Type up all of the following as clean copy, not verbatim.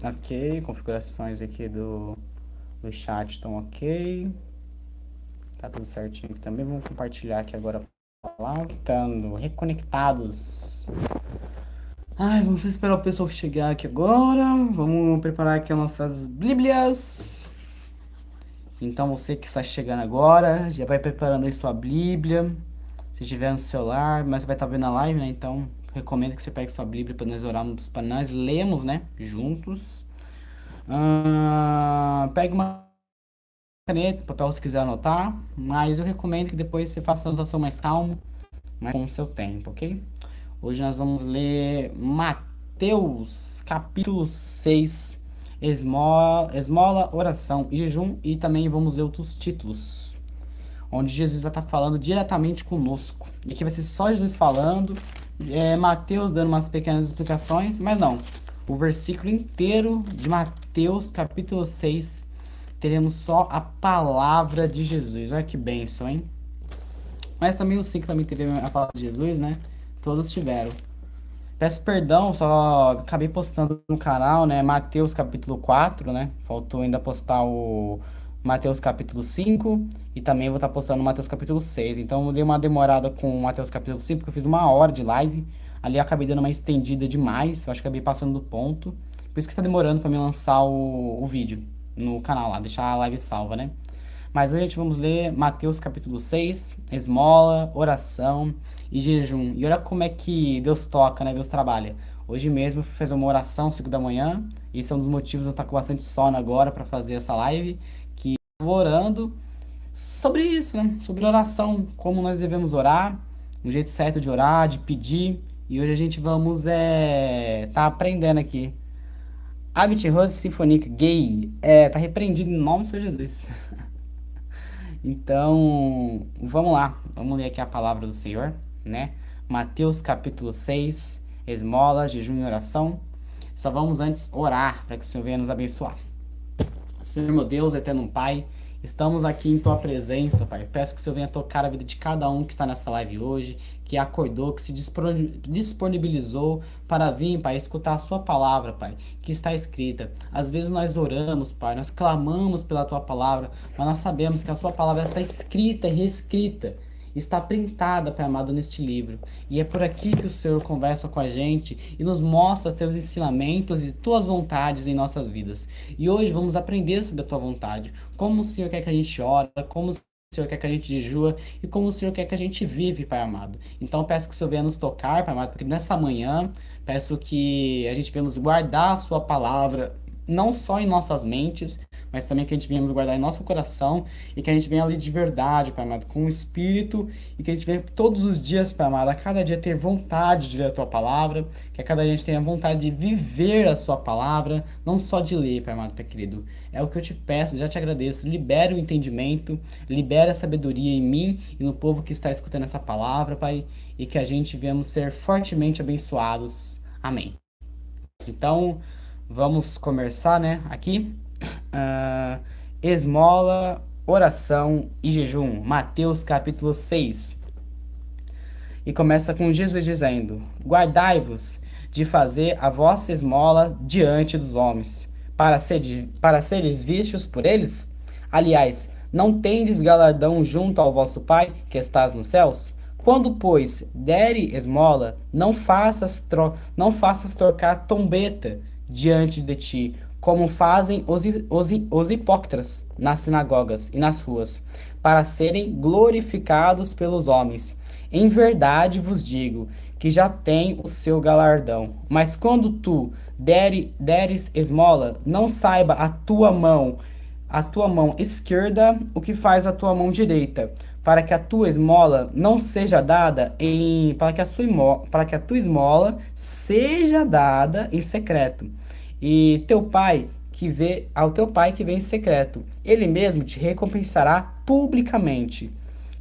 Ok, configurações aqui do chat estão ok. Tá tudo certinho aqui também. Vamos compartilhar aqui agora a palavra. Estando reconectados. Ai, vamos esperar o pessoal chegar aqui agora. Vamos preparar aqui as nossas bíblias. Então você que está chegando agora, já vai preparando aí sua bíblia. Se tiver no celular, mas você vai estar vendo a live, né? Então recomendo que você pegue sua bíblia para nós orarmos, para nós lermos, né? Juntos. Pegue uma caneta, papel se quiser anotar, mas eu recomendo que depois você faça a anotação mais calmo, mas com o seu tempo, ok? Hoje nós vamos ler Mateus, capítulo 6, esmola, oração e jejum, e também vamos ler outros títulos, onde Jesus vai estar falando diretamente conosco. E aqui vai ser só Jesus falando, Mateus dando umas pequenas explicações, mas não. O versículo inteiro de Mateus, capítulo 6, teremos só a palavra de Jesus. Olha que bênção, hein? Mas também o 5 também teve a palavra de Jesus, né? Todos tiveram. Peço perdão, só acabei postando no canal, né? Mateus capítulo 4, né? Faltou ainda postar o Mateus capítulo 5 e também vou estar postando o Mateus capítulo 6. Então eu dei uma demorada com o Mateus capítulo 5, porque eu fiz 1 hora de live. Ali eu acabei dando uma estendida demais, eu acho que acabei passando do ponto. Por isso que tá demorando para me lançar o vídeo no canal lá, deixar a live salva, né? Mas hoje a gente vamos ler Mateus capítulo 6, esmola, oração e jejum. E olha como é que Deus toca, né? Deus trabalha. Hoje mesmo eu fui fazer uma oração 5 da manhã. Esse é um dos motivos de eu estar com bastante sono agora para fazer essa live. Que eu vou orando sobre isso, né? Sobre oração, como nós devemos orar, um jeito certo de orar, de pedir. E hoje a gente vamos tá aprendendo aqui. Abit Rose Sinfonique Gay tá repreendido em nome do Senhor Jesus. Então, vamos lá, vamos ler aqui a palavra do Senhor, né? Mateus capítulo 6, esmola, jejum e oração. Só vamos antes orar para que o Senhor venha nos abençoar. Senhor meu Deus, eterno Pai, estamos aqui em Tua presença, Pai. Peço que o Senhor venha tocar a vida de cada um que está nessa live hoje, que acordou, que se disponibilizou para vir, Pai, escutar a Sua palavra, Pai, que está escrita. Às vezes nós oramos, Pai, nós clamamos pela Tua palavra, mas nós sabemos que a Sua palavra está escrita e reescrita, está printada, Pai amado, neste livro. E é por aqui que o Senhor conversa com a gente e nos mostra teus ensinamentos e tuas vontades em nossas vidas. E hoje vamos aprender sobre a tua vontade, como o Senhor quer que a gente ora, como o Senhor quer que a gente jejua e como o Senhor quer que a gente vive, Pai amado. Então eu peço que o Senhor venha nos tocar, Pai amado, porque nessa manhã peço que a gente venha nos guardar a sua palavra, não só em nossas mentes, mas também que a gente venha nos guardar em nosso coração e que a gente venha ali de verdade, Pai amado, com o Espírito e que a gente venha todos os dias, Pai amado, a cada dia ter vontade de ler a Tua palavra, que a cada dia a gente tenha vontade de viver a Sua palavra, não só de ler, Pai amado, Pai querido. É o que eu te peço, já te agradeço. Libera o entendimento, libera a sabedoria em mim e no povo que está escutando essa palavra, Pai, e que a gente venhamos ser fortemente abençoados. Amém. Então, vamos começar, né, aqui. Ah, esmola, oração e jejum. Mateus capítulo 6. E começa com Jesus dizendo: Guardai-vos de fazer a vossa esmola diante dos homens, para seres vistos por eles? Aliás, não tendes galardão junto ao vosso Pai que estás nos céus? Quando, pois, dere esmola, não faças trocar trombeta diante de ti, como fazem os hipócritas nas sinagogas e nas ruas, para serem glorificados pelos homens. Em verdade vos digo que já tem o seu galardão. Mas quando tu deres esmola, não saiba a tua mão esquerda, o que faz a tua mão direita, para que a tua esmola não seja dada para que a tua esmola seja dada em secreto. E teu pai que vê ao teu pai que vem em secreto, ele mesmo te recompensará publicamente.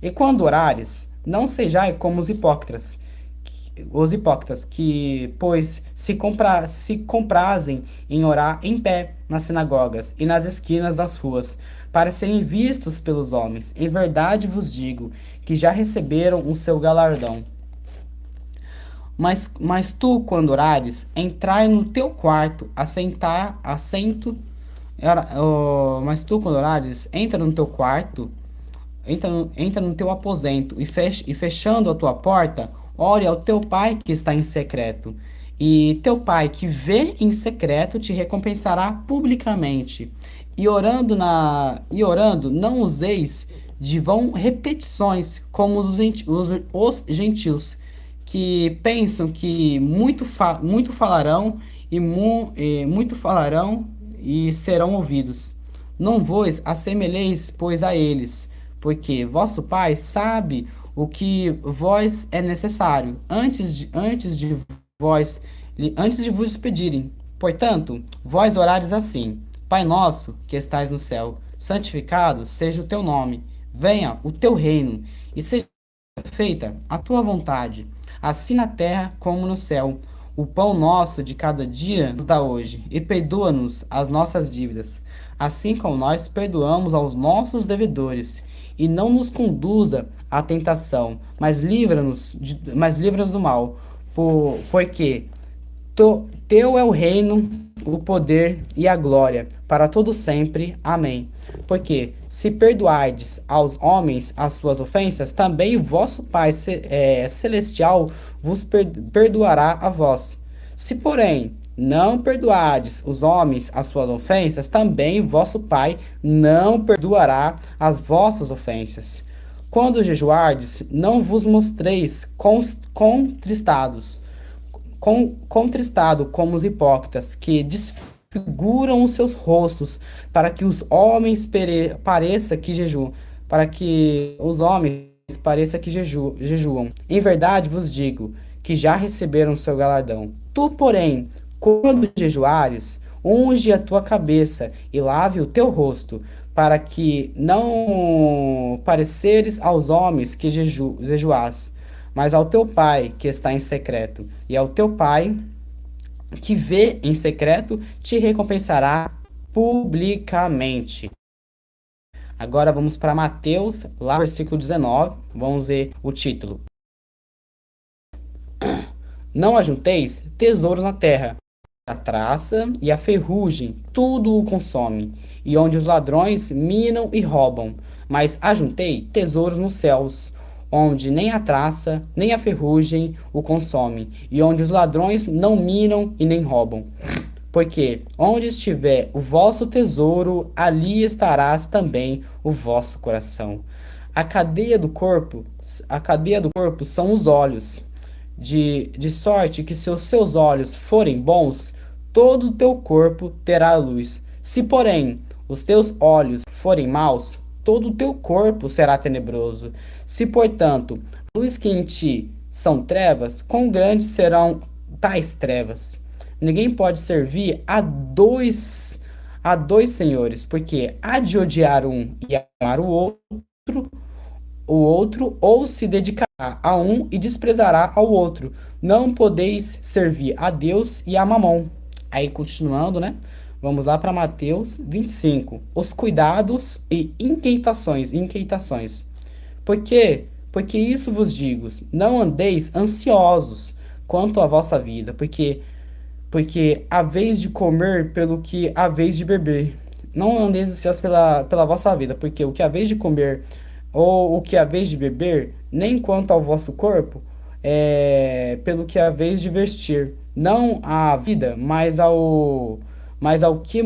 E quando orares, não sejais como os hipócritas que, pois, se comprazem em orar em pé nas sinagogas e nas esquinas das ruas, para serem vistos pelos homens. Em verdade vos digo que já receberam o seu galardão. Mas tu, quando orares, entrai no teu quarto, mas tu, quando orares, entra no teu quarto, entra no teu aposento e fechando a tua porta, ore ao teu pai que está em secreto. E teu pai que vê em secreto te recompensará publicamente. E orando, não useis de vão repetições, como os gentios, que pensam que muito falarão e muito falarão e serão ouvidos. Não vos assemelheis, pois, a eles, porque vosso Pai sabe o que vós é necessário, vós, antes de vos pedirem. Portanto, vós orares assim: Pai nosso, que estais no céu, santificado seja o teu nome, venha o teu reino, e seja feita a tua vontade, assim na terra como no céu. O pão nosso de cada dia nos dá hoje, e perdoa-nos as nossas dívidas, assim como nós perdoamos aos nossos devedores. E não nos conduza à tentação, mas livra-nos do mal, porque teu é o reino, o poder e a glória, para todo sempre. Amém. Porque se perdoardes aos homens as suas ofensas, também o vosso Pai celestial vos perdoará a vós. Se, porém, não perdoardes os homens as suas ofensas, também o vosso Pai não perdoará as vossas ofensas. Quando jejuardes, não vos mostreis contristados contristado como os hipócritas, que desfiguram os seus rostos, para que os homens pareça que jejuam, para que os homens pareça que jejuam. Em verdade vos digo que já receberam seu galardão. Tu, porém, quando jejuares, unge a tua cabeça e lave o teu rosto, para que não pareceres aos homens que jejuás, mas ao teu pai que está em secreto, e ao teu pai que vê em secreto te recompensará publicamente. Agora vamos para Mateus, lá versículo 19, vamos ver o título. Não ajunteis tesouros na terra, a traça e a ferrugem tudo o consome, e onde os ladrões minam e roubam. Mas ajuntei tesouros nos céus, onde nem a traça nem a ferrugem o consome, e onde os ladrões não minam e nem roubam. Porque onde estiver o vosso tesouro, ali estarás também o vosso coração. A cadeia do corpo, a cadeia do corpo são os olhos. De sorte que se os seus olhos forem bons, todo o teu corpo terá luz. Se, porém, os teus olhos forem maus, todo o teu corpo será tenebroso. Se, portanto, a luz que em ti são trevas, quão grandes serão tais trevas? Ninguém pode servir a dois senhores, porque há de odiar um e amar o outro, ou se dedicará a um e desprezará ao outro. Não podeis servir a Deus e a Mamon. Aí, continuando, né? Vamos lá para Mateus 25. Os cuidados e inquietações. Por quê? Porque isso vos digo, não andeis ansiosos quanto à vossa vida, porque haveis de comer pelo que haveis de beber. Não andeis ansiosos pela vossa vida, porque o que haveis de comer ou o que haveis de beber, nem quanto ao vosso corpo, pelo que haveis de vestir. Não à vida, mas ao que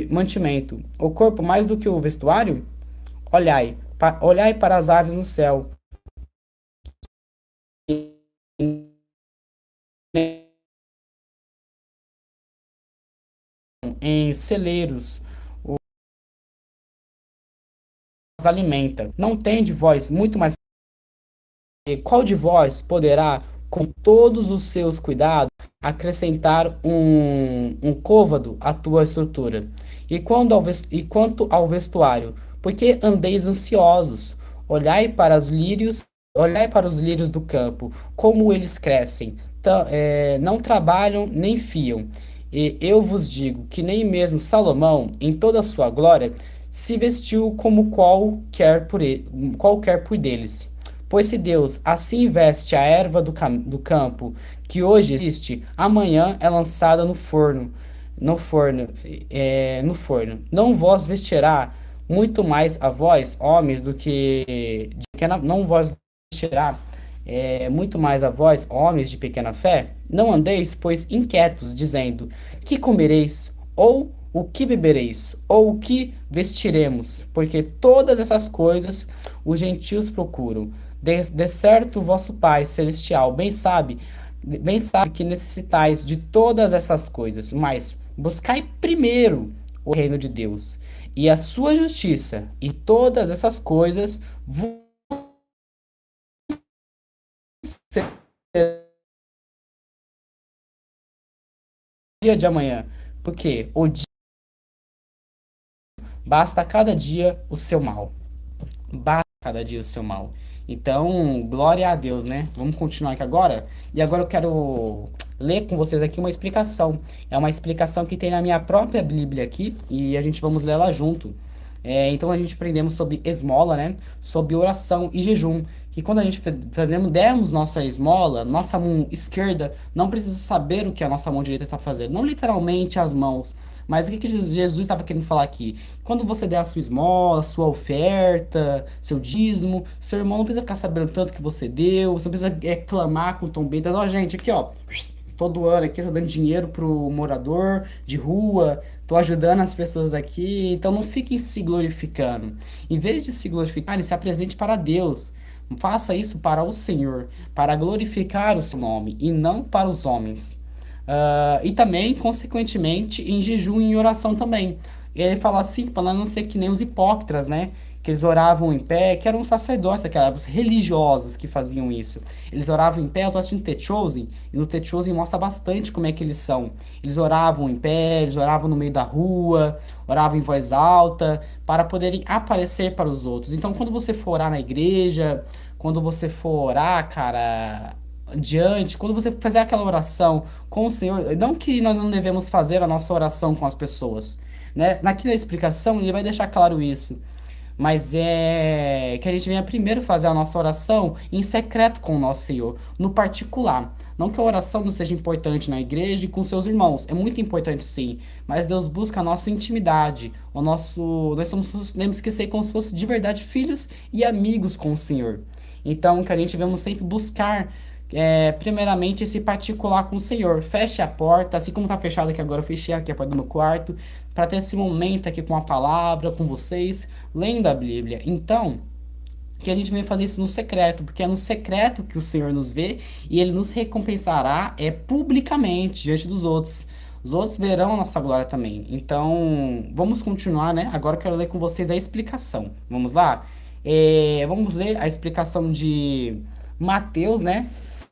mantimento. O corpo mais do que o vestuário? Olhai para as aves no céu, em celeiros, os alimenta. Não tende vós muito mais. E qual de vós poderá, com todos os seus cuidados, acrescentar um côvado à tua estrutura? E quanto ao vestuário, por que andeis ansiosos? Olhai para os lírios, olhai para os lírios do campo, como eles crescem. Não trabalham nem fiam. E eu vos digo que nem mesmo Salomão, em toda a sua glória, se vestiu como qualquer por deles. Pois se Deus assim veste a erva do campo, que hoje existe, amanhã é lançada no forno, no forno. Não vos vestirá muito mais a vós, homens, do que de pequena, não vos vestirá muito mais a vós, homens de pequena fé? Não andeis, pois, inquietos, dizendo: que comereis? Ou o que bebereis? Ou o que vestiremos? Porque todas essas coisas os gentios procuram. De certo, vosso Pai Celestial bem sabe que necessitais de todas essas coisas, mas buscai primeiro o reino de Deus e a sua justiça, e todas essas coisas vos serão dia de amanhã, porque o dia basta cada dia o seu mal. Basta cada dia o seu mal. Então, glória a Deus, né? Vamos continuar aqui agora. E agora eu quero ler com vocês aqui uma explicação. É uma explicação que tem na minha própria Bíblia aqui e a gente vamos ler ela junto. Então a gente aprendemos sobre esmola, né? Sobre oração e jejum. Que quando a gente demos nossa esmola, nossa mão esquerda não precisa saber o que a nossa mão direita está fazendo. Não literalmente as mãos. Mas o que Jesus estava querendo falar aqui? Quando você der a sua esmola, sua oferta, seu dízimo, seu irmão não precisa ficar sabendo tanto que você deu, você não precisa clamar com tom bem, dando, ó, gente, aqui, ó, todo ano aqui eu tô dando dinheiro pro morador de rua, tô ajudando as pessoas aqui, então não fiquem se glorificando. Em vez de se glorificar, se apresente para Deus. Faça isso para o Senhor, para glorificar o seu nome e não para os homens. E também, consequentemente, em jejum e em oração também. E ele fala assim, para não ser que nem os hipócritas, né? Que eles oravam em pé, que eram os sacerdotes daquela época, os religiosos que faziam isso. Eles oravam em pé, eu tô assistindo The Chosen, e no The Chosen mostra bastante como é que eles são. Eles oravam em pé, eles oravam no meio da rua, oravam em voz alta, para poderem aparecer para os outros. Então, quando você for orar na igreja, quando você for orar, cara, diante, quando você fizer aquela oração com o Senhor, não que nós não devemos fazer a nossa oração com as pessoas, né? Aqui na explicação ele vai deixar claro isso, mas é que a gente venha primeiro fazer a nossa oração em secreto com o nosso Senhor, no particular. Não que a oração não seja importante na igreja e com seus irmãos, é muito importante sim, mas Deus busca a nossa intimidade, nós somos, temos que ser como se fosse de verdade filhos e amigos com o Senhor. Então, que a gente devemos sempre buscar primeiramente esse particular com o Senhor. Feche a porta, assim como tá fechado aqui agora, eu fechei aqui a porta do meu quarto, para ter esse momento aqui com a palavra, com vocês, lendo a Bíblia. Então, que a gente vem fazer isso no secreto, porque é no secreto que o Senhor nos vê e ele nos recompensará publicamente diante dos outros. Os outros verão a nossa glória também. Então, vamos continuar, né? Agora eu quero ler com vocês a explicação. Vamos lá? Vamos ler a explicação de Mateus, né?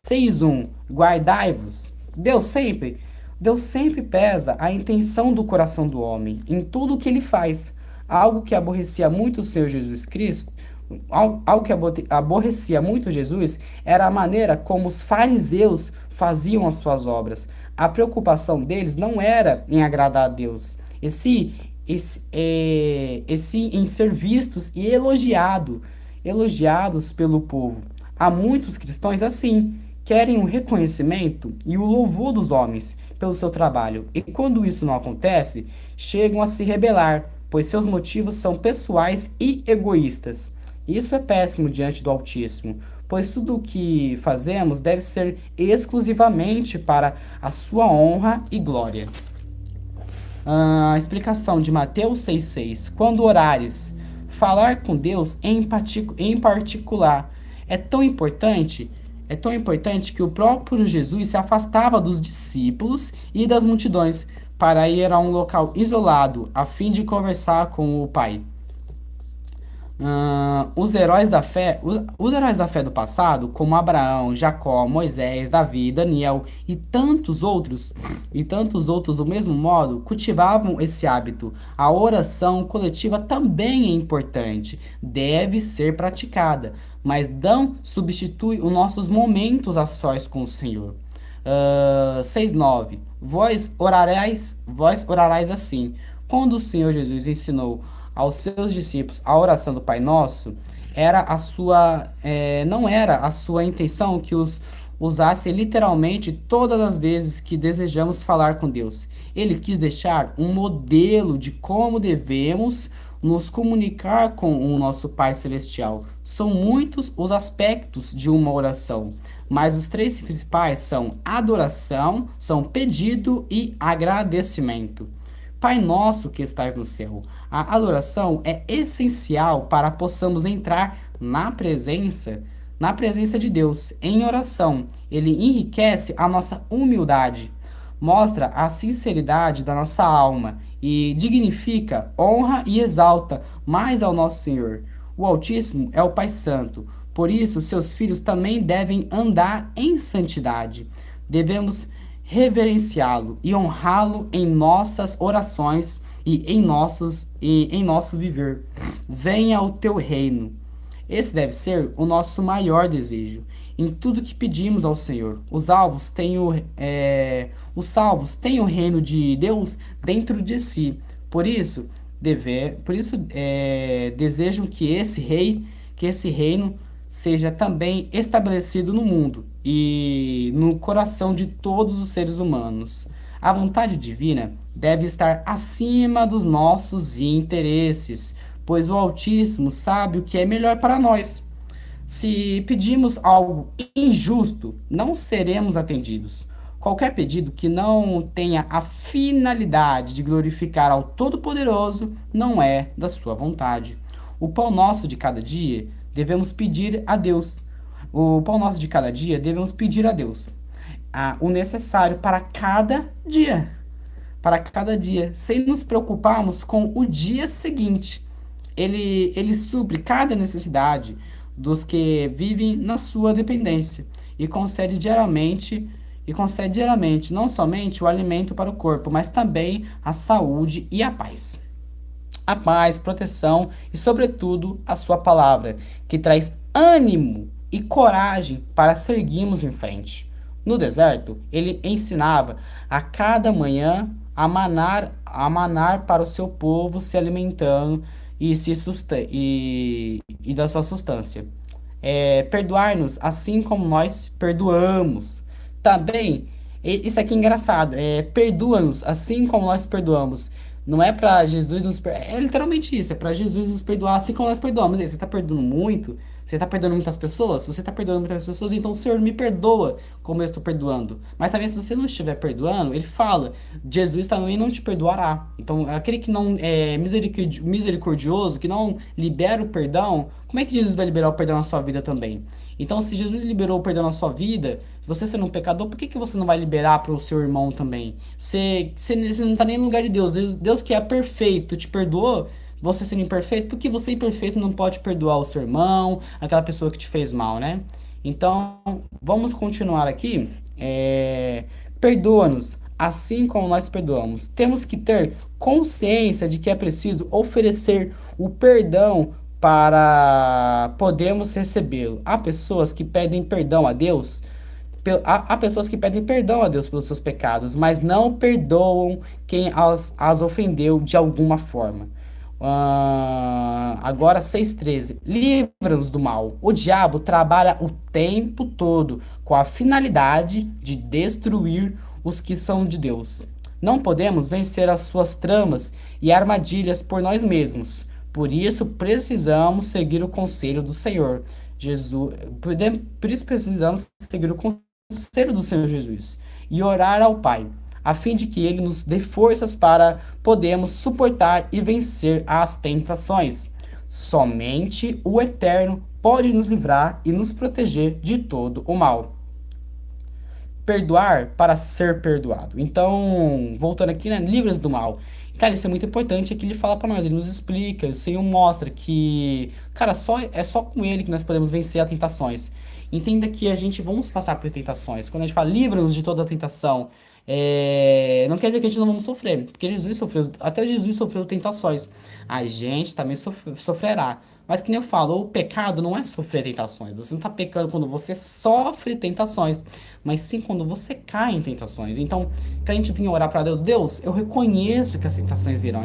6:1. Guardai-vos. Deus sempre pesa a intenção do coração do homem em tudo o que ele faz. Algo que aborrecia muito o Senhor Jesus Cristo, algo que aborrecia muito Jesus era a maneira como os fariseus faziam as suas obras. A preocupação deles não era em agradar a Deus, e sim em ser vistos e elogiados pelo povo. Há muitos cristãos assim, querem o reconhecimento e o louvor dos homens pelo seu trabalho, e quando isso não acontece, chegam a se rebelar, pois seus motivos são pessoais e egoístas. Isso é péssimo diante do Altíssimo, pois tudo o que fazemos deve ser exclusivamente para a sua honra e glória. A explicação de Mateus 6,6. Quando orares, falar com Deus em particular é tão importante que o próprio Jesus se afastava dos discípulos e das multidões para ir a um local isolado a fim de conversar com o Pai. Os heróis da fé do passado, como Abraão, Jacó, Moisés, Davi, Daniel e tantos outros do mesmo modo, cultivavam esse hábito. A oração coletiva também é importante, deve ser praticada, mas não substitui os nossos momentos a sós com o Senhor. 6:9. Vós orarais assim. Quando o Senhor Jesus ensinou aos seus discípulos a oração do Pai Nosso, não era a sua intenção que os usasse literalmente todas as vezes que desejamos falar com Deus. Ele quis deixar um modelo de como devemos nos comunicar com o nosso Pai Celestial. São muitos os aspectos de uma oração, mas os três principais são adoração, são pedido e agradecimento. Pai nosso que estais no céu. A adoração é essencial para possamos entrar na presença de Deus em oração. Ele enriquece a nossa humildade, mostra a sinceridade da nossa alma e dignifica, honra e exalta mais ao nosso Senhor. O Altíssimo é o Pai Santo, por isso seus filhos também devem andar em santidade. Devemos reverenciá-lo e honrá-lo em nossas orações e em nosso viver. Venha o teu reino. Esse deve ser o nosso maior desejo. Em tudo que pedimos ao Senhor, os salvos têm o reino de Deus dentro de si. Por isso, desejam que esse reino seja também estabelecido no mundo e no coração de todos os seres humanos. A vontade divina deve estar acima dos nossos interesses, pois o Altíssimo sabe o que é melhor para nós. Se pedimos algo injusto, não seremos atendidos. Qualquer pedido que não tenha a finalidade de glorificar ao Todo-Poderoso não é da sua vontade. O pão nosso de cada dia devemos pedir a Deus. O pão nosso de cada dia devemos pedir a Deus. O necessário para cada dia, sem nos preocuparmos com o dia seguinte. Ele supre cada necessidade dos que vivem na sua dependência e concede diariamente não somente o alimento para o corpo, mas também a saúde e a paz. A paz, proteção e, sobretudo, a sua palavra, que traz ânimo e coragem para seguirmos em frente. No deserto, ele ensinava a cada manhã a manar para o seu povo se alimentando e da sua substância. Perdoar-nos assim como nós perdoamos. Também, isso aqui é engraçado, perdoa-nos assim como nós perdoamos. Não é para Jesus é literalmente isso, é para Jesus nos perdoar assim como nós perdoamos. E aí, você está perdoando muito? Você está perdoando muitas pessoas? Se você está perdoando muitas pessoas, então o Senhor me perdoa como eu estou perdoando. Mas também se você não estiver perdoando, ele fala, Jesus também não te perdoará. Então, aquele que não é misericordioso, que não libera o perdão, como é que Jesus vai liberar o perdão na sua vida também? Então, se Jesus liberou o perdão na sua vida, você sendo um pecador, por que você não vai liberar para o seu irmão também? Você não está nem no lugar de Deus. Deus que é perfeito te perdoou, você sendo imperfeito, por que você imperfeito não pode perdoar o seu irmão, aquela pessoa que te fez mal, né? Então, vamos continuar aqui. Perdoa-nos, assim como nós perdoamos. Temos que ter consciência de que é preciso oferecer o perdão para podermos recebê-lo. Há pessoas que pedem perdão a Deus. Há pessoas que pedem perdão a Deus pelos seus pecados, mas não perdoam quem as ofendeu de alguma forma. Agora 6:13. Livra-nos do mal. O diabo trabalha o tempo todo com a finalidade de destruir os que são de Deus. Não podemos vencer as suas tramas e armadilhas por nós mesmos. Por isso precisamos seguir o conselho do Senhor Jesus. Por isso precisamos seguir o conselho do Senhor Jesus e orar ao Pai, a fim de que Ele nos dê forças para podermos suportar e vencer as tentações. Somente o Eterno pode nos livrar e nos proteger de todo o mal. Perdoar para ser perdoado. Então, voltando aqui, né? Livra-nos do mal. Cara, isso é muito importante. Aqui ele fala para nós, ele nos explica, o Senhor mostra que, cara, é só com Ele que nós podemos vencer as tentações. Entenda que vamos passar por tentações. Quando a gente fala livra-nos de toda a tentação, não quer dizer que a gente não vamos sofrer, porque Jesus sofreu, até Jesus sofreu tentações. A gente também sofrerá. Mas que nem eu falo, o pecado não é sofrer tentações. Você não está pecando quando você sofre tentações, mas sim quando você cai em tentações. Então, que a gente vinha orar para Deus, Deus, eu reconheço que as tentações virão.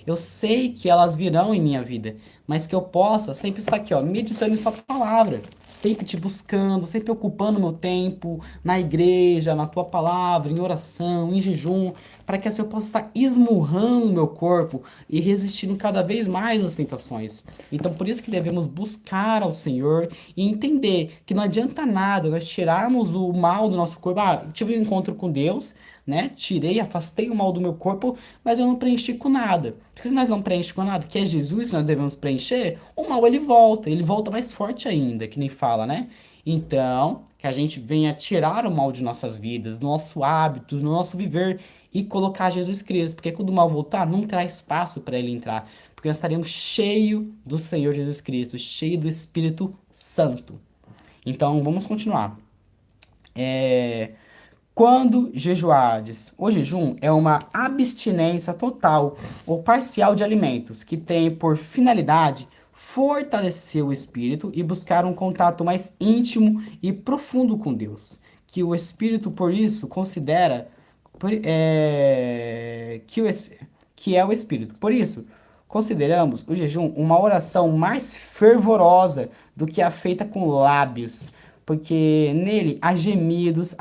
Eu sei que elas virão em minha vida, mas que eu possa sempre estar aqui, ó, meditando em sua palavra, sempre te buscando, sempre ocupando meu tempo na igreja, na tua palavra, em oração, em jejum, para que assim eu possa estar esmurrando o meu corpo e resistindo cada vez mais às tentações. Então, por isso que devemos buscar ao Senhor e entender que não adianta nada nós tirarmos o mal do nosso corpo. Ah, tive um encontro com Deus, né? Tirei, afastei o mal do meu corpo, mas eu não preenchi com nada. Porque se nós não preenchemos com nada, que é Jesus que nós devemos preencher, o mal ele volta mais forte ainda, que nem fala, né? Então, que a gente venha tirar o mal de nossas vidas, do nosso hábito, do nosso viver e colocar Jesus Cristo, porque quando o mal voltar, não terá espaço para ele entrar, porque nós estaremos cheio do Senhor Jesus Cristo, cheio do Espírito Santo. Então, vamos continuar. Quando jejuardes, o jejum é uma abstinência total ou parcial de alimentos que tem por finalidade fortalecer o espírito e buscar um contato mais íntimo e profundo com Deus, que o espírito por isso considera que, que é o espírito. Por isso, consideramos o jejum uma oração mais fervorosa do que a feita com lábios, porque nele há gemidos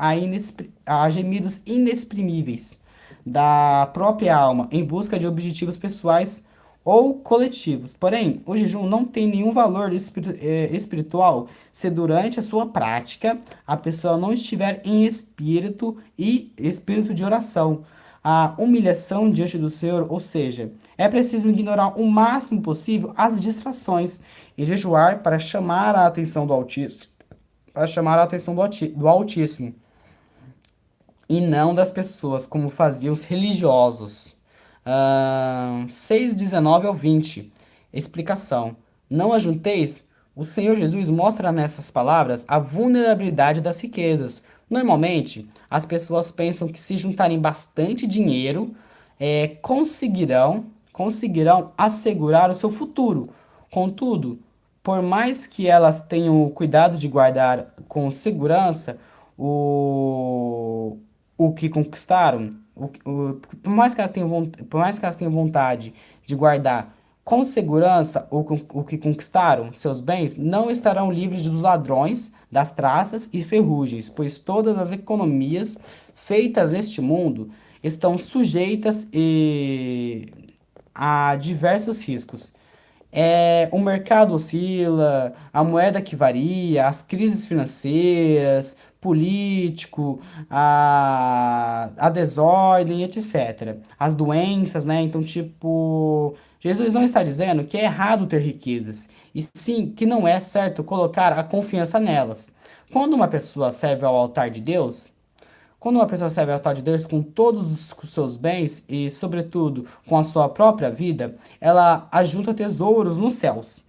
inexprimíveis da própria alma em busca de objetivos pessoais ou coletivos. Porém, o jejum não tem nenhum valor espiritual se durante a sua prática a pessoa não estiver em espírito de oração, a humilhação diante do Senhor, ou seja, é preciso ignorar o máximo possível as distrações e jejuar para chamar a atenção do Altíssimo, do Altíssimo, e não das pessoas, como faziam os religiosos. 6:19 ao 20. Explicação. Não ajunteis? O Senhor Jesus mostra nessas palavras a vulnerabilidade das riquezas. Normalmente, as pessoas pensam que se juntarem bastante dinheiro, conseguirão assegurar o seu futuro. Contudo, por mais que elas tenham o cuidado de guardar com segurança o, o que conquistaram, por mais que elas tenham vontade de guardar com segurança o que conquistaram, seus bens, não estarão livres dos ladrões, das traças e ferrugens, pois todas as economias feitas neste mundo estão sujeitas a diversos riscos. O mercado oscila, a moeda que varia, as crises financeiras, político, a desordem, etc. As doenças, né? Então, tipo, Jesus não está dizendo que é errado ter riquezas, e sim que não é certo colocar a confiança nelas. Quando uma pessoa serve ao altar de Deus, quando uma pessoa serve ao altar de Deus com todos os seus bens e, sobretudo, com a sua própria vida, ela ajunta tesouros nos céus,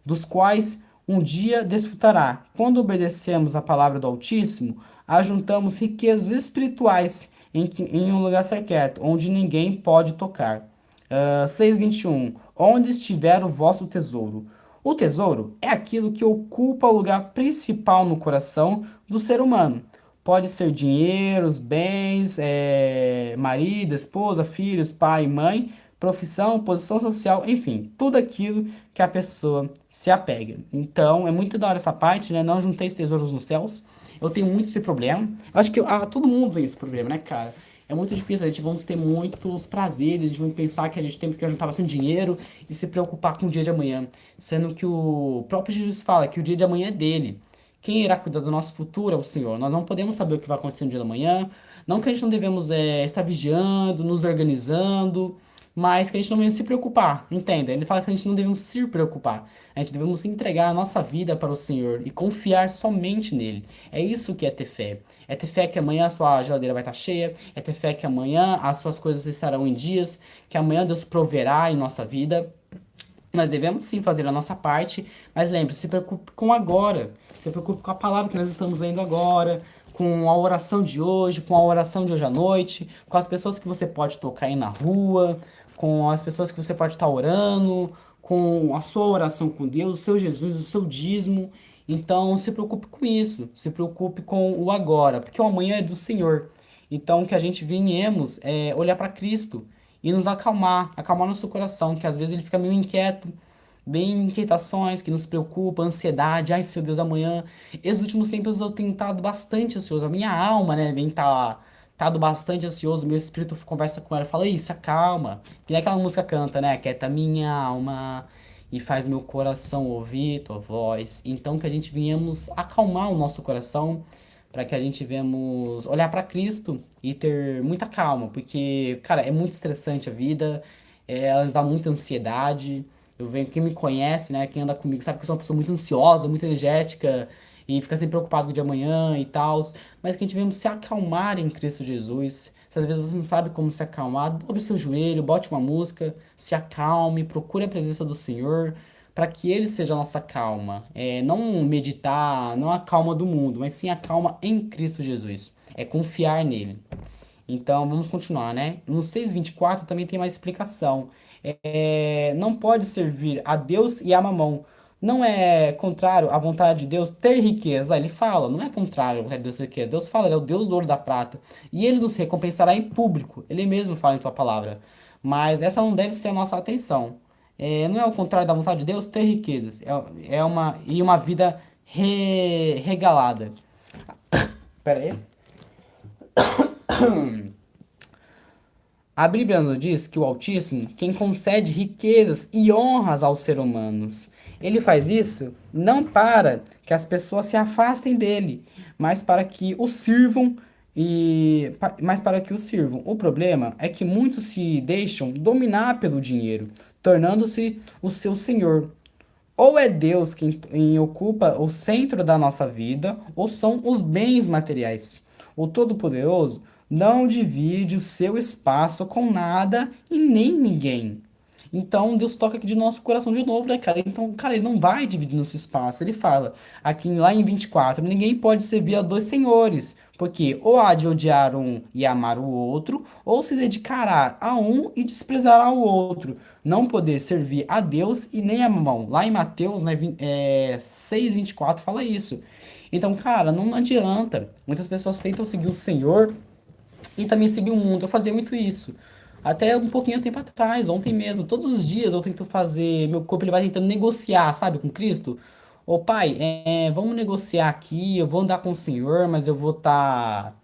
dos quais um dia desfrutará. Quando obedecemos a palavra do Altíssimo, ajuntamos riquezas espirituais em um lugar secreto, onde ninguém pode tocar. 6:21. Onde estiver o vosso tesouro? O tesouro é aquilo que ocupa o lugar principal no coração do ser humano. Pode ser dinheiro, os bens, marido, esposa, filhos, pai, mãe, profissão, posição social, enfim, tudo aquilo que a pessoa se apega. Então, é muito da hora essa parte, né? Não juntei os tesouros nos céus. Eu tenho muito esse problema. Eu acho que todo mundo tem esse problema, né, cara? É muito difícil, a gente vamos ter muitos prazeres, a gente vai pensar que a gente tem que juntar bastante dinheiro e se preocupar com o dia de amanhã. Sendo que o próprio Jesus fala que o dia de amanhã é dele. Quem irá cuidar do nosso futuro é o Senhor. Nós não podemos saber o que vai acontecer no dia da manhã. Não que a gente não devemos estar vigiando, nos organizando, mas que a gente não deve se preocupar, entenda? Ele fala que a gente não devemos se preocupar. A gente devemos entregar a nossa vida para o Senhor e confiar somente nele. É isso que é ter fé. É ter fé que amanhã a sua geladeira vai estar cheia. É ter fé que amanhã as suas coisas estarão em dias. Que amanhã Deus proverá em nossa vida. Nós devemos sim fazer a nossa parte, mas lembre-se, se preocupe com agora. Se preocupe com a palavra que nós estamos lendo agora, com a oração de hoje, com a oração de hoje à noite, com as pessoas que você pode tocar aí na rua, com as pessoas que você pode estar orando, com a sua oração com Deus, o seu Jesus, o seu dízimo. Então, se preocupe com isso, se preocupe com o agora, porque o amanhã é do Senhor. Então, que a gente venhamos olhar para Cristo e nos acalmar, acalmar nosso coração, que às vezes ele fica meio inquieto, bem inquietações que nos preocupam, ansiedade, ai, seu Deus, amanhã. Esses últimos tempos eu tenho estado bastante ansioso, a minha alma, né, vem estado bastante ansioso, meu espírito conversa com ela, fala, isso, acalma. Que nem aquela música canta, né, quieta minha alma e faz meu coração ouvir tua voz. Então que a gente venhamos acalmar o nosso coração, para que a gente venhamos olhar para Cristo e ter muita calma, porque, cara, é muito estressante a vida, ela nos dá muita ansiedade. Eu venho, quem me conhece, né, quem anda comigo, sabe que eu sou uma pessoa muito ansiosa, muito energética e fica sempre preocupado com o de amanhã e tal, mas que a gente venha se acalmar em Cristo Jesus. Se às vezes você não sabe como se acalmar, dobre seu joelho, bote uma música, se acalme, procure a presença do Senhor, para que Ele seja a nossa calma. Não meditar, não a calma do mundo, mas sim a calma em Cristo Jesus. É confiar nele. Então, vamos continuar, né? No 6:24 também tem mais explicação. Não pode servir a Deus e a mamão. Não é contrário à vontade de Deus ter riqueza. Ele fala, não é contrário à vontade de Deus ter riqueza. Deus fala, ele é o Deus do ouro e da prata. E ele nos recompensará em público. Ele mesmo fala em tua palavra. Mas essa não deve ser a nossa atenção. Não é o contrário da vontade de Deus ter riquezas. Uma vida regalada. Pera aí. A Bíblia nos diz que o Altíssimo, quem concede riquezas e honras aos seres humanos, ele faz isso não para que as pessoas se afastem dele, mas para que o sirvam mas para que o sirvam. O problema é que muitos se deixam dominar pelo dinheiro, tornando-se o seu senhor. Ou é Deus quem ocupa o centro da nossa vida, ou são os bens materiais. O Todo-Poderoso não divide o seu espaço com nada e nem ninguém. Então Deus toca aqui de nosso coração de novo, né, cara? Então, cara, ele não vai dividir nosso espaço. Ele fala, aqui lá em 24, ninguém pode servir a dois senhores, porque ou há de odiar um e amar o outro, ou se dedicará a um e desprezará o outro. Não poder servir a Deus e nem a mamão. Lá em Mateus, né, 6:24 fala isso. Então, cara, não adianta. Muitas pessoas tentam seguir o Senhor e também seguir o mundo. Eu fazia muito isso. Até um pouquinho tempo atrás, ontem mesmo. Todos os dias eu tento fazer. Meu corpo ele vai tentando negociar, sabe, com Cristo. Ô pai, vamos negociar aqui. Eu vou andar com o Senhor, mas eu vou estar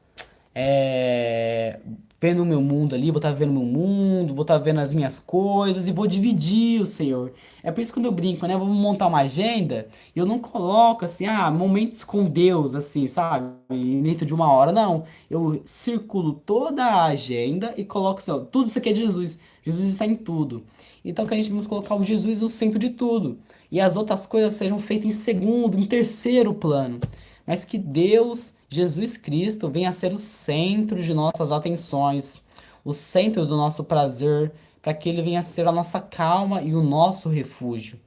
é, vendo o meu mundo ali, vou estar vendo o meu mundo, vou estar vendo as minhas coisas e vou dividir o Senhor. É por isso que quando eu brinco, né? Vamos montar uma agenda, eu não coloco assim, momentos com Deus, assim, sabe? Dentro de uma hora, não. Eu circulo toda a agenda e coloco assim, ó, tudo isso aqui é de Jesus. Jesus está em tudo. Então que a gente vamos colocar o Jesus no centro de tudo. E as outras coisas sejam feitas em segundo, em terceiro plano, mas que Deus, Jesus Cristo, venha a ser o centro de nossas atenções, o centro do nosso prazer, para que Ele venha a ser a nossa calma e o nosso refúgio.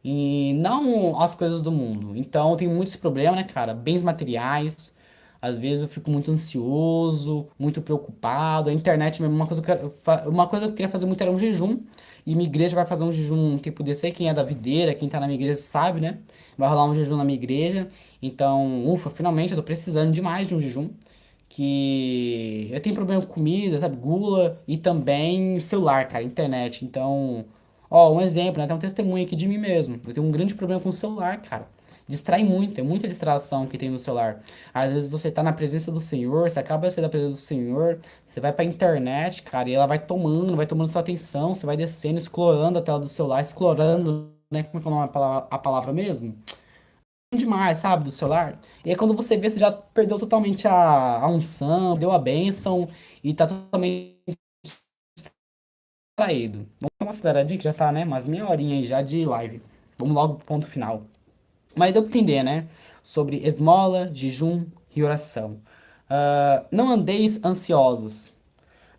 E não as coisas do mundo. Então, eu tenho muito esse problema, né, cara? Bens materiais. Às vezes eu fico muito ansioso, muito preocupado. A internet mesmo, uma coisa que eu queria fazer muito era um jejum. E minha igreja vai fazer um jejum um tipo desse aí. Quem é da videira, quem tá na minha igreja sabe, né? Vai rolar um jejum na minha igreja. Então, ufa, finalmente eu tô precisando demais de um jejum. Que eu tenho problema com comida, sabe? Gula e também celular, cara, internet. Então, ó, um exemplo, né? Tem um testemunho aqui de mim mesmo. Eu tenho um grande problema com o celular, cara. Distrai muito, é muita distração que tem no celular. Às vezes você tá na presença do Senhor, você acaba de sair da presença do Senhor, você vai pra internet, cara, e ela vai tomando sua atenção, você vai descendo, explorando a tela do celular, explorando, né? Como é que é o nome a palavra mesmo? Demais, sabe, do celular. E aí quando você vê, você já perdeu totalmente a unção, deu a bênção e tá totalmente distraído. Vamos dar uma aceleradinha que já tá, né? Umas meia horinha aí já de live. Vamos logo pro ponto final. Mas deu pra entender, né? Sobre esmola, jejum e oração. Não andeis ansiosos.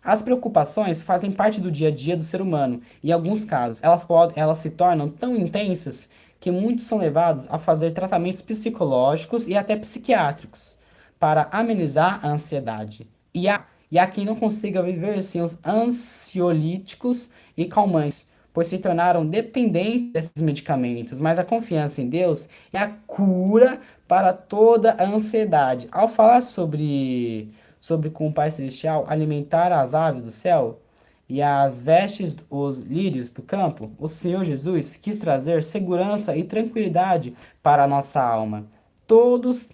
As preocupações fazem parte do dia a dia do ser humano. E em alguns casos, elas se tornam tão intensas que muitos são levados a fazer tratamentos psicológicos e até psiquiátricos para amenizar a ansiedade. E há quem não consiga viver sem os ansiolíticos e calmantes, pois se tornaram dependentes desses medicamentos, mas a confiança em Deus é a cura para toda a ansiedade. Ao falar sobre com o Pai Celestial alimentar as aves do céu e as vestes os lírios do campo, o Senhor Jesus quis trazer segurança e tranquilidade para a nossa alma. Todos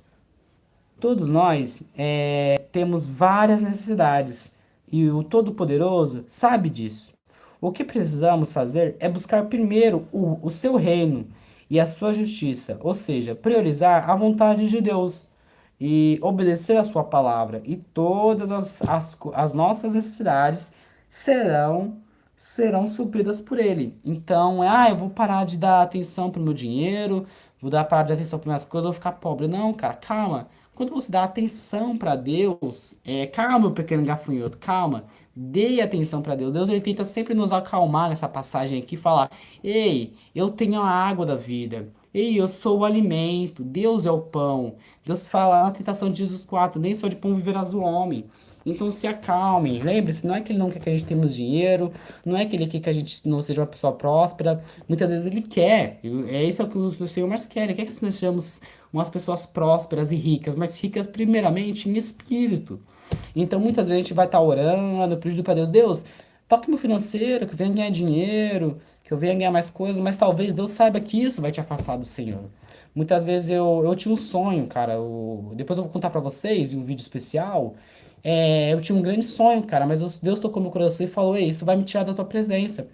Todos nós temos várias necessidades e o Todo-Poderoso sabe disso. O que precisamos fazer é buscar primeiro o seu reino e a sua justiça, ou seja, priorizar a vontade de Deus e obedecer a sua palavra, e todas as nossas necessidades serão serão supridas por ele. Então, eu vou parar de dar atenção pro meu dinheiro, vou dar parar de dar atenção para minhas coisas, eu vou ficar pobre. Não, cara, calma. Quando você dá atenção para Deus, calma, meu pequeno gafanhoto, calma. Dê atenção para Deus. Deus ele tenta sempre nos acalmar nessa passagem aqui, e falar: "Ei, eu tenho a água da vida. Ei, eu sou o alimento. Deus é o pão." Deus fala na tentação de Jesus 4: "Nem só de pão viverás o homem." Então se acalmem. Lembre-se, não é que ele não quer que a gente tenhamos dinheiro, não é que ele quer que a gente não seja uma pessoa próspera. Muitas vezes ele quer. Isso é o que o Senhor mais quer. Ele quer que nós sejamos umas pessoas prósperas e ricas, mas ricas primeiramente em espírito. Então muitas vezes a gente vai estar orando, pedindo para Deus: "Deus, toque meu financeiro, que eu venha ganhar dinheiro, que eu venha ganhar mais coisas." Mas talvez Deus saiba que isso vai te afastar do Senhor. Muitas vezes eu tinha um sonho, cara. Depois eu vou contar pra vocês em um vídeo especial. Eu tinha um grande sonho, cara, mas Deus tocou meu coração e falou: "Ei, isso vai me tirar da tua presença.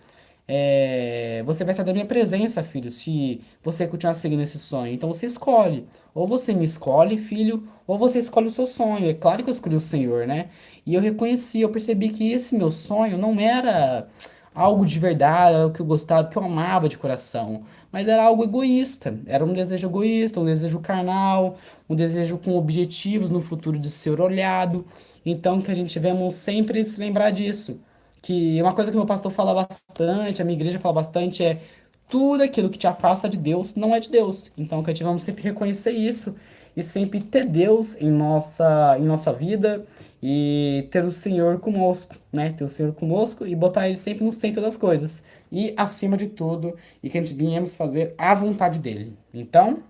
Você vai sair da minha presença, filho, se você continuar seguindo esse sonho. Então você escolhe. Ou você me escolhe, filho, ou você escolhe o seu sonho." É claro que eu escolhi o Senhor, né? E eu reconheci, eu percebi que esse meu sonho não era algo de verdade, algo que eu gostava, que eu amava de coração, mas era algo egoísta. Era um desejo egoísta, um desejo carnal, um desejo com objetivos no futuro de ser olhado. Então que a gente devemos sempre se lembrar disso. Que uma coisa que meu pastor fala bastante, a minha igreja fala bastante, é: tudo aquilo que te afasta de Deus não é de Deus. Então que a gente vamos sempre reconhecer isso e sempre ter Deus em nossa vida e ter o Senhor conosco, né? Ter o Senhor conosco e botar Ele sempre no centro das coisas e acima de tudo, e que a gente viemos fazer a vontade dele. Então,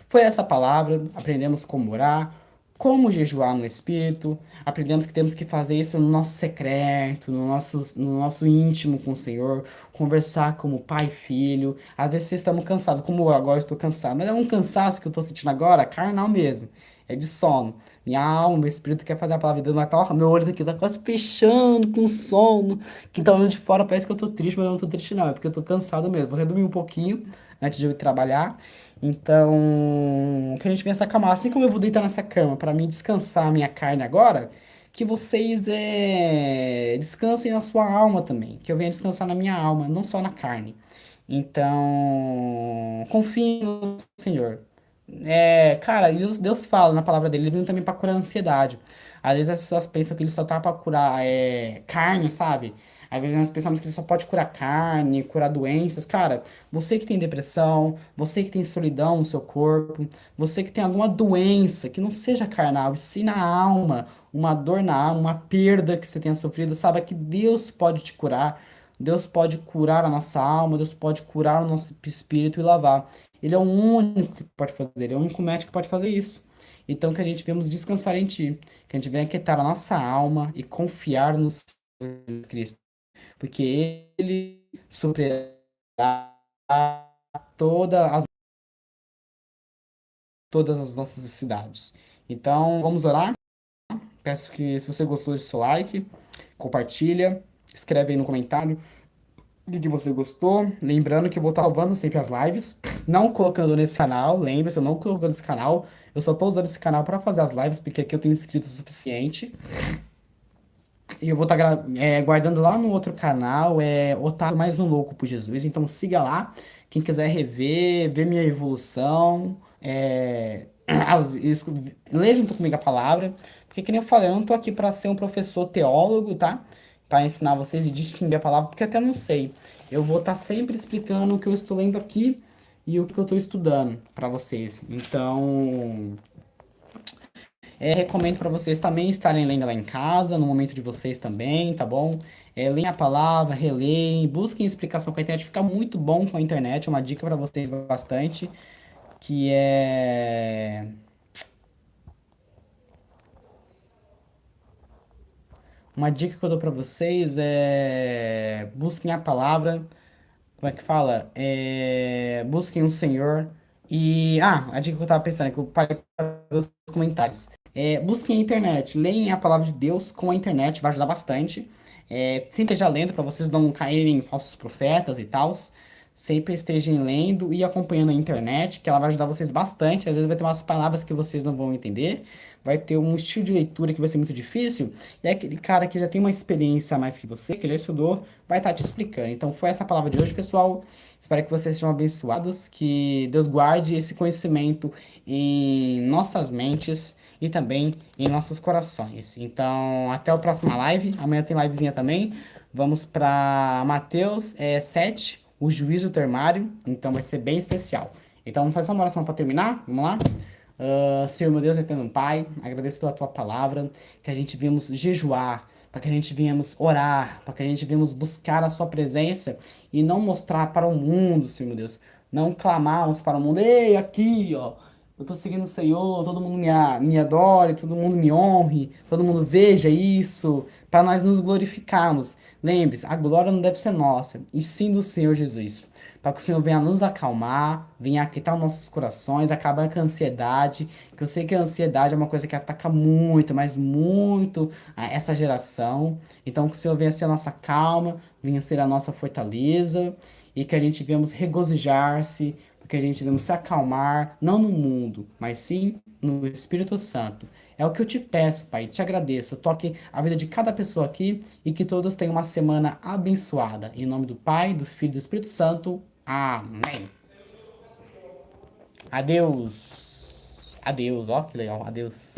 foi essa palavra, aprendemos como orar, como jejuar no Espírito, aprendemos que temos que fazer isso no nosso secreto, no nosso íntimo com o Senhor, conversar como pai e filho. Às vezes estamos cansados, como eu agora estou cansado, mas é um cansaço que eu estou sentindo agora, carnal mesmo, é de sono. Minha alma, meu espírito quer fazer a palavra de Deus, mas tá, meu olho aqui tá quase fechando com sono. Quem tá olhando de fora parece que eu tô triste, mas eu não tô triste não, é porque eu tô cansado mesmo. Vou até dormir um pouquinho antes de eu ir trabalhar. Então, que a gente venha se acalmar. Assim como eu vou deitar nessa cama para mim descansar a minha carne agora, que vocês descansem na sua alma também. Que eu venha descansar na minha alma, não só na carne. Então, confie no Senhor. Cara, e Deus fala na palavra dele, ele vem também para curar a ansiedade. Às vezes as pessoas pensam que ele só tá para curar carne, sabe? Às vezes nós pensamos que ele só pode curar carne, curar doenças. Cara, você que tem depressão, você que tem solidão no seu corpo, você que tem alguma doença que não seja carnal, e sim na alma, uma dor na alma, uma perda que você tenha sofrido, saiba que Deus pode te curar. Deus pode curar a nossa alma, Deus pode curar o nosso espírito e lavar. Ele é o único que pode fazer, ele é o único médico que pode fazer isso. Então que a gente venhamos descansar em Ti, que a gente venha aquietar a nossa alma e confiar no Senhor Cristo, porque Ele suprirá todas as, todas as nossas necessidades. Então vamos orar. Peço que, se você gostou, deixe seu like, compartilha, escreve aí no comentário de que você gostou. Lembrando que eu vou estar salvando sempre as lives, não colocando nesse canal. Lembre-se, eu não colocando nesse canal. Eu só estou usando esse canal para fazer as lives, porque aqui eu tenho inscritos o suficiente. E eu vou estar guardando lá no outro canal, Otávio Mais um Louco por Jesus. Então siga lá. Quem quiser rever, ver minha evolução, lê junto comigo a palavra. Porque, que nem eu falei, eu não tô aqui para ser um professor teólogo, tá? Para ensinar vocês e distinguir a palavra, porque até não sei. Eu vou estar sempre explicando o que eu estou lendo aqui e o que eu estou estudando para vocês. Então, recomendo para vocês também estarem lendo lá em casa, no momento de vocês também, tá bom? Leem a palavra, releem, busquem explicação com a internet. Fica muito bom com a internet. Uma dica para vocês bastante, que é... Uma dica que eu dou para vocês é... Busquem a palavra. Como é que fala? Busquem o Senhor. E, a dica que eu tava pensando é que o pai dos comentários. Busquem a internet, leem a palavra de Deus com a internet, vai ajudar bastante. Sempre esteja lendo para vocês não caírem em falsos profetas e tals. Sempre estejam lendo e acompanhando a internet, que ela vai ajudar vocês bastante. Às vezes vai ter umas palavras que vocês não vão entender, vai ter um estilo de leitura que vai ser muito difícil, e aquele cara que já tem uma experiência a mais que você, que já estudou, vai estar te explicando. Então foi essa a palavra de hoje, pessoal. Espero que vocês sejam abençoados, que Deus guarde esse conhecimento em nossas mentes e também em nossos corações. Então, até a próxima live. Amanhã tem livezinha também. Vamos para Mateus 7, o juízo termário. Então, vai ser bem especial. Então, vamos fazer uma oração para terminar? Vamos lá? Senhor, meu Deus, eterno Pai, agradeço pela tua palavra, que a gente viemos jejuar, para que a gente viemos orar, para que a gente viemos buscar a sua presença e não mostrar para o mundo, Senhor, meu Deus, não clamarmos para o mundo, ei, aqui, ó, eu tô seguindo o Senhor, todo mundo me adore, todo mundo me honre, todo mundo veja isso, para nós nos glorificarmos. Lembre-se, a glória não deve ser nossa, e sim do Senhor Jesus. Para que o Senhor venha nos acalmar, venha aquietar os nossos corações, acabar com a ansiedade, que eu sei que a ansiedade é uma coisa que ataca muito, mas muito essa geração. Então, que o Senhor venha ser a nossa calma, venha ser a nossa fortaleza, e que a gente venhamos regozijar-se, porque a gente venhamos se acalmar, não no mundo, mas sim no Espírito Santo. É o que eu te peço, Pai, te agradeço. Toque a vida de cada pessoa aqui e que todos tenham uma semana abençoada. Em nome do Pai, do Filho e do Espírito Santo. Amém. Adeus. Adeus, ó que legal. Adeus.